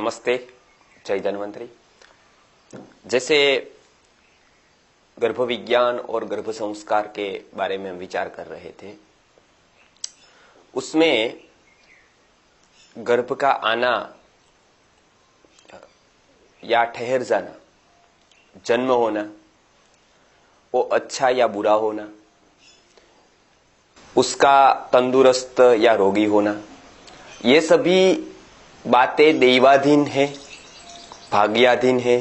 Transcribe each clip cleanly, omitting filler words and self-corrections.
नमस्ते, जय धन्वंतरी। जैसे गर्भ विज्ञान और गर्भ संस्कार के बारे में हम विचार कर रहे थे, उसमें गर्भ का आना या ठहर जाना, जन्म होना, वो अच्छा या बुरा होना, उसका तंदुरुस्त या रोगी होना, ये सभी बातें दैवाधीन है, भाग्याधीन है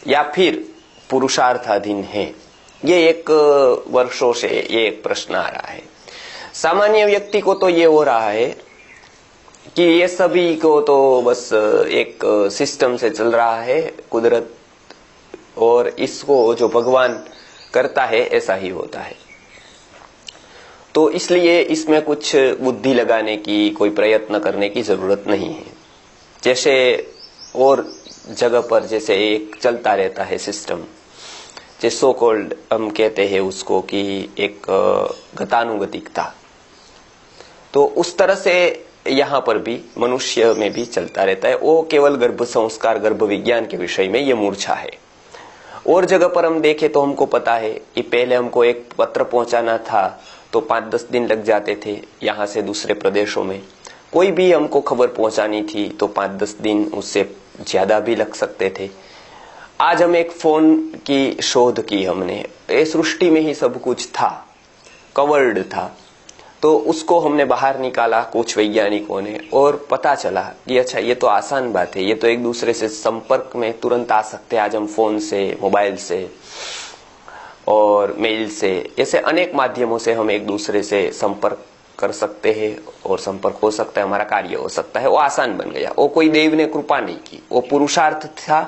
या फिर पुरुषार्थाधीन है। ये एक वर्षों से ये एक प्रश्न आ रहा है। सामान्य व्यक्ति को तो ये हो रहा है कि ये सभी को तो बस एक सिस्टम से चल रहा है, कुदरत, और इसको जो भगवान करता है ऐसा ही होता है। तो इसलिए इसमें कुछ बुद्धि लगाने की, कोई प्रयत्न करने की जरूरत नहीं है। जैसे और जगह पर जैसे एक चलता रहता है सिस्टम, जैसे सो कॉल्ड हम कहते हैं उसको कि एक गतानुगतिकता, तो उस तरह से यहाँ पर भी मनुष्य में भी चलता रहता है। वो केवल गर्भ संस्कार, गर्भ विज्ञान के विषय में ये मूर्छा है। और जगह पर हम देखें तो हमको पता है कि पहले हमको एक पत्र पहुंचाना था तो 5-10 दिन लग जाते थे। यहाँ से दूसरे प्रदेशों में कोई भी हमको खबर पहुंचानी थी तो 5-10 दिन, उससे ज्यादा भी लग सकते थे। आज हम एक फोन की शोध की हमने, ये सृष्टि में ही सब कुछ था, कवर्ड था, तो उसको हमने बाहर निकाला कुछ वैज्ञानिकों ने, और पता चला कि अच्छा ये तो आसान बात है, ये तो एक दूसरे से संपर्क में तुरंत आ सकते हैं। आज हम फोन से, मोबाइल से और मेल से, ऐसे अनेक माध्यमों से हम एक दूसरे से संपर्क कर सकते हैं और संपर्क हो सकता है, हमारा कार्य हो सकता है। वो आसान बन गया। वो कोई देव ने कृपा नहीं की, वो पुरुषार्थ था,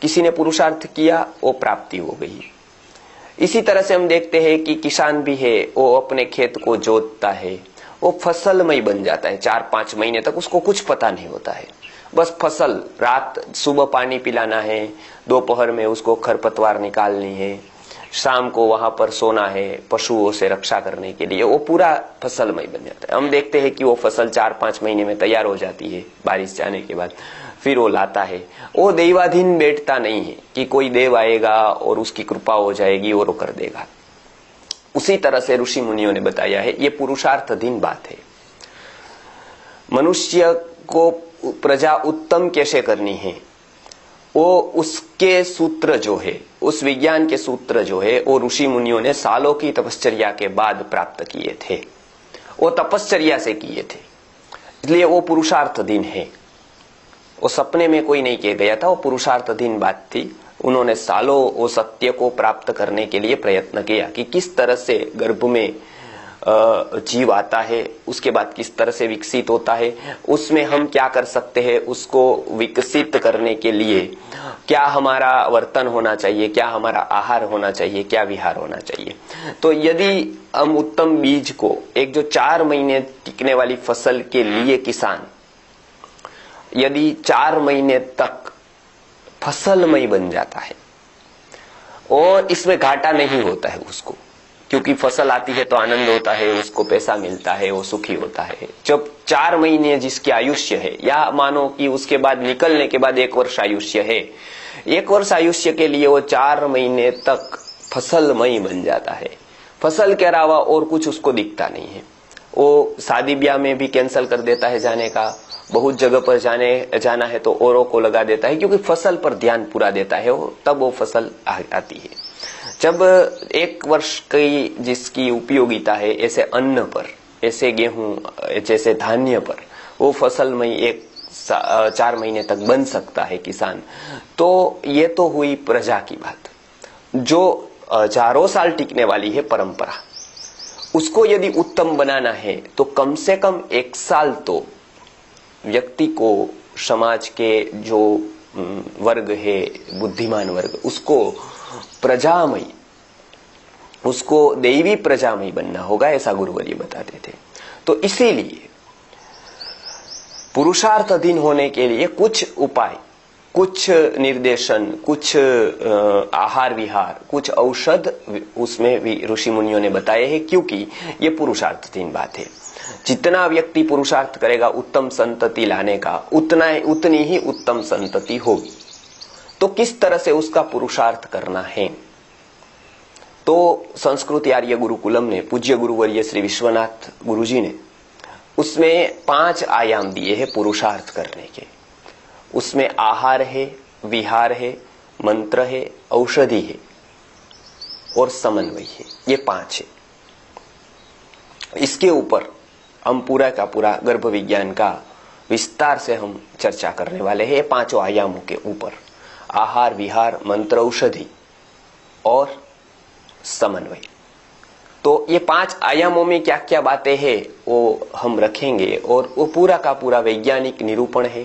किसी ने पुरुषार्थ किया, वो प्राप्ति हो गई। इसी तरह से हम देखते हैं कि किसान भी है, वो अपने खेत को जोतता है, वो फसलमय बन जाता है। 4-5 महीने तक उसको कुछ पता नहीं होता है, बस फसल, रात सुबह पानी पिलाना है, दोपहर में उसको खरपतवार निकालनी है, शाम को वहां पर सोना है पशुओं से रक्षा करने के लिए। वो पूरा फसलमय बन जाता है। हम देखते हैं कि वो फसल 4-5 महीने में तैयार हो जाती है बारिश जाने के बाद, फिर वो लाता है। वो दैवाधीन बैठता नहीं है कि कोई देव आएगा और उसकी कृपा हो जाएगी और वो कर देगा। उसी तरह से ऋषि मुनियों ने बताया है, ये पुरुषार्थाधीन बात है। मनुष्य को प्रजा उत्तम कैसे करनी है, वो उसके सूत्र जो है, उस विज्ञान के सूत्र जो है, वो ऋषि मुनियों ने सालों की तपश्चर्या के बाद प्राप्त किए थे। वो तपश्चर्या से किए थे, इसलिए वो पुरुषार्थाधीन है। वो सपने में कोई नहीं किया गया था, वो पुरुषार्थाधीन बात थी। उन्होंने सालों वो सत्य को प्राप्त करने के लिए प्रयत्न किया कि किस तरह से गर्भ में जीव आता है, उसके बाद किस तरह से विकसित होता है, उसमें हम क्या कर सकते हैं, उसको विकसित करने के लिए क्या हमारा वर्तन होना चाहिए, क्या हमारा आहार होना चाहिए, क्या विहार होना चाहिए। तो यदि हम उत्तम बीज को, एक जो 4 महीने टिकने वाली फसल के लिए किसान यदि 4 महीने तक फसलमय बन जाता है और इसमें घाटा नहीं होता है उसको, क्योंकि फसल आती है तो आनंद होता है, उसको पैसा मिलता है, वो सुखी होता है। जब 4 महीने जिसकी आयुष्य है, या मानो कि उसके बाद निकलने के बाद 1 वर्ष आयुष्य है, 1 वर्ष आयुष्य के लिए वो 4 महीने तक फसलमय बन जाता है। फसल के अलावा और कुछ उसको दिखता नहीं है। वो शादी ब्याह में भी कैंसिल कर देता है जाने का, बहुत जगह पर जाना है तो औरों को लगा देता है, क्योंकि फसल पर ध्यान पूरा देता है वो, तब वो फसल आती है। जब 1 वर्ष की जिसकी उपयोगिता है, ऐसे अन्न पर, ऐसे गेहूं, जैसे धान्य पर वो फसल में 4 महीने तक बन सकता है किसान, तो ये तो हुई प्रजा की बात। जो हजारों साल टिकने वाली है परंपरा, उसको यदि उत्तम बनाना है तो कम से कम 1 साल तो व्यक्ति को, समाज के जो वर्ग है, बुद्धिमान वर्ग, उसको प्रजामय, उसको दैवी प्रजामय बनना होगा, ऐसा गुरुवर्य बताते थे। तो इसीलिए पुरुषार्थाधीन होने के लिए कुछ उपाय, कुछ निर्देशन, कुछ आहार विहार, कुछ औषध उसमें भी ऋषि मुनियों ने बताए हैं, क्योंकि ये पुरुषार्थाधीन बात है। जितना व्यक्ति पुरुषार्थ करेगा उत्तम संतति लाने का, उतनी ही उत्तम संतति होगी। तो किस तरह से उसका पुरुषार्थ करना है? तो संस्कृत आर्य गुरुकुलम ने, पूज्य गुरुवर्य श्री विश्वनाथ गुरुजी ने उसमें 5 आयाम दिए हैं पुरुषार्थ करने के। उसमें आहार है, विहार है, मंत्र है, औषधि है और समन्वय है। ये 5 है। इसके ऊपर हम पूरा का पूरा गर्भ विज्ञान का विस्तार से हम चर्चा करने वाले हैं। ये 5 आयामों के ऊपर आहार, विहार, मंत्र, औषधि और समन्वय। तो ये 5 आयामों में क्या क्या बातें हैं वो हम रखेंगे और वो पूरा का पूरा वैज्ञानिक निरूपण है,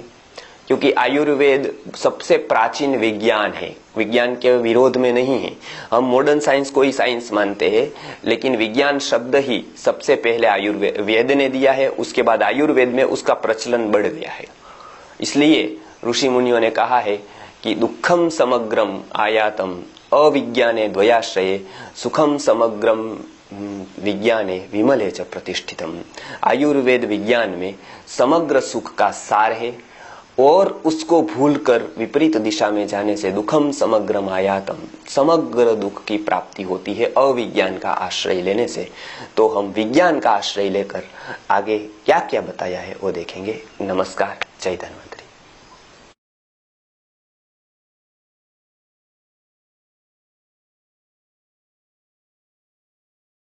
क्योंकि आयुर्वेद सबसे प्राचीन विज्ञान है, विज्ञान के विरोध में नहीं है। हम मॉडर्न साइंस को ही साइंस मानते हैं, लेकिन विज्ञान शब्द ही सबसे पहले आयुर्वेद वेद ने दिया है, उसके बाद आयुर्वेद में उसका प्रचलन बढ़ गया है। इसलिए ऋषि मुनियों ने कहा है कि दुखम समग्रम आयातम अविज्ञाने द्वयाश्रये सुखम समग्रम विज्ञाने विमले च प्रतिष्ठितम। आयुर्वेद विज्ञान में समग्र सुख का सार है और उसको भूलकर विपरीत दिशा में जाने से दुखम समग्रम आयातम, समग्र दुख की प्राप्ति होती है अविज्ञान का आश्रय लेने से। तो हम विज्ञान का आश्रय लेकर आगे क्या क्या बताया है वो देखेंगे। नमस्कार, जय धन्वंतरि।